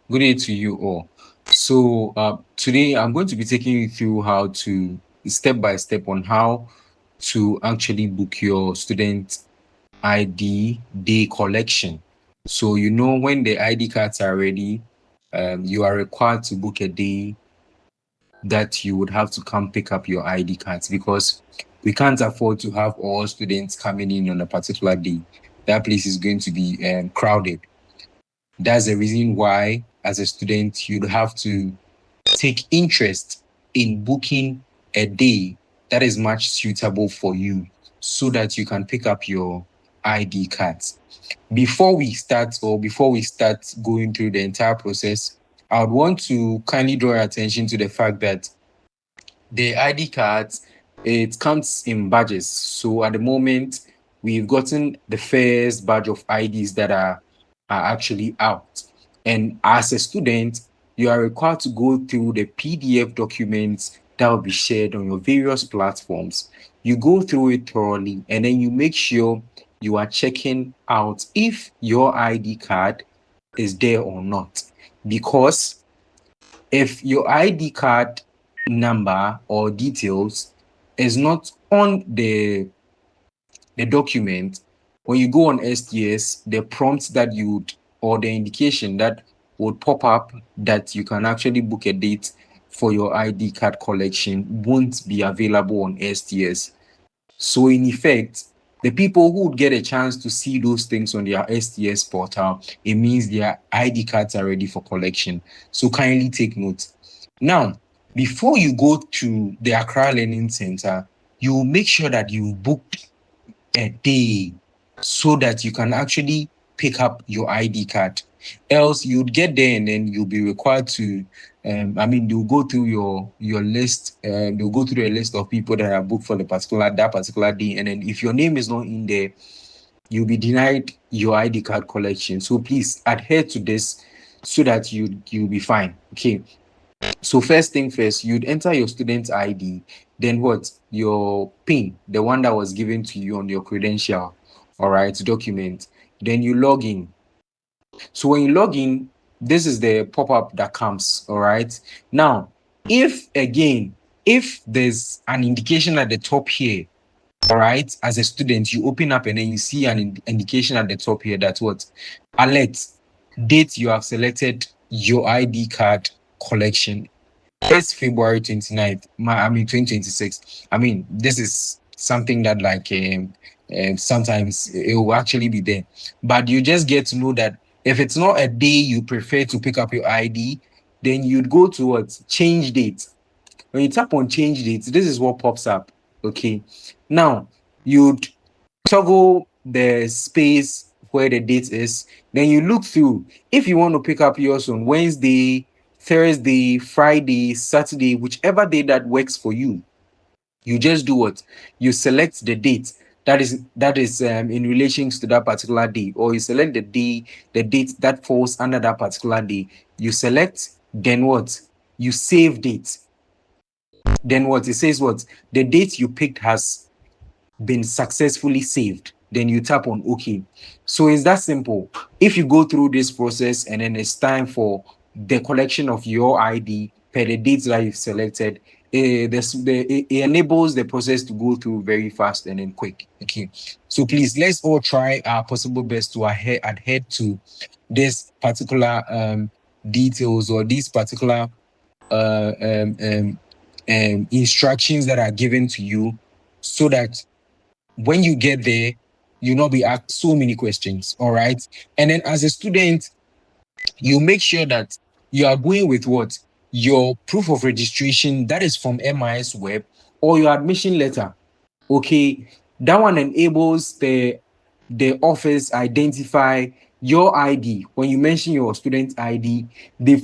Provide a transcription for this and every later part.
Good day to you all. So, today I'm going to be taking you through how to step by step on how to actually book your student ID day collection. So, when the ID cards are ready, you are required to book a day that you would have to come pick up your ID cards because we can't afford to have all students coming in on a particular day. That place is going to be crowded. That's the reason why, as a student, you'd have to take interest in booking a day that is much suitable for you so that you can pick up your ID cards. Before we start going through the entire process, I would want to kindly draw your attention to the fact that the ID cards, it comes in badges. So at the moment, we've gotten the first batch of IDs that are actually out. And as a student, you are required to go through the PDF documents that will be shared on your various platforms. You go through it thoroughly and then you make sure you are checking out if your ID card is there or not. Because if your ID card number or details is not on the document, when you go on STS, the prompt that you would, or the indication that would pop up that you can actually book a date for your ID card collection won't be available on STS. So in effect, the people who would get a chance to see those things on their STS portal, it means their ID cards are ready for collection. So kindly take note. Now, before you go to the Accra Learning Center, you make sure that you book a day so that you can actually pick up your ID card. Else, you'd get there and then you'll be required to, you'll go through your list. You'll go through a list of people that are booked for that particular day, and then if your name is not in there, you'll be denied your ID card collection. So please adhere to this so that you'll be fine. Okay. So first thing first, you'd enter your student ID, then what? Your PIN, the one that was given to you on your credential, all right, document. Then you log in. So when you log in, this is the pop-up that comes, all right? Now, if there's an indication at the top here, all right, as a student, you open up and then you see an indication at the top here that what? Alert, date you have selected your ID card collection. It's February 29th, 2026. This is something that sometimes it will actually be there. But you just get to know that if it's not a day you prefer to pick up your ID, then you'd go to what? Change date. When you tap on change date, this is what pops up. Okay. Now you'd toggle the space where the date is. Then you look through. If you want to pick up yours on Wednesday, Thursday, Friday, Saturday, whichever day that works for you, you just do what? You select the date that is in relations to that particular day, or you select the date that falls under that particular day. You select, then what? You save date. Then what? It says what? The date you picked has been successfully saved. Then you tap on OK. So it's that simple. If you go through this process and then it's time for the collection of your ID per the dates that you've selected, it enables the process to go through very fast and then quick. Okay. So please, let's all try our possible best to adhere to this particular details or these particular uh, um, um, instructions that are given to you so that when you get there, you'll not be asked so many questions. All right. And then as a student, you make sure that you are going with what? Your proof of registration that is from MIS Web or your admission letter. Okay. That one enables the office identify your ID. When you mention your student ID,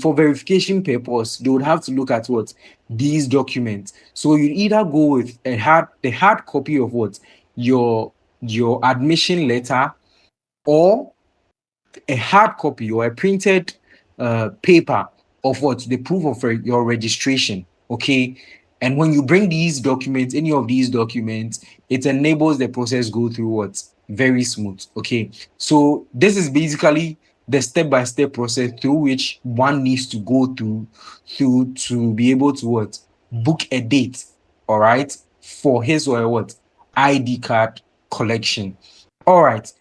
for verification purpose, they would have to look at what? These documents. So you either go with the hard copy of what? Your admission letter, or a hard copy or a printed paper of what? The proof of your registration. Okay. And when you bring these documents, any of these documents, it enables the process go through what? Very smooth. Okay. So this is basically the step-by-step process through which one needs to go through to be able to what? Book a date, all right, for his or her what? ID card collection. All right.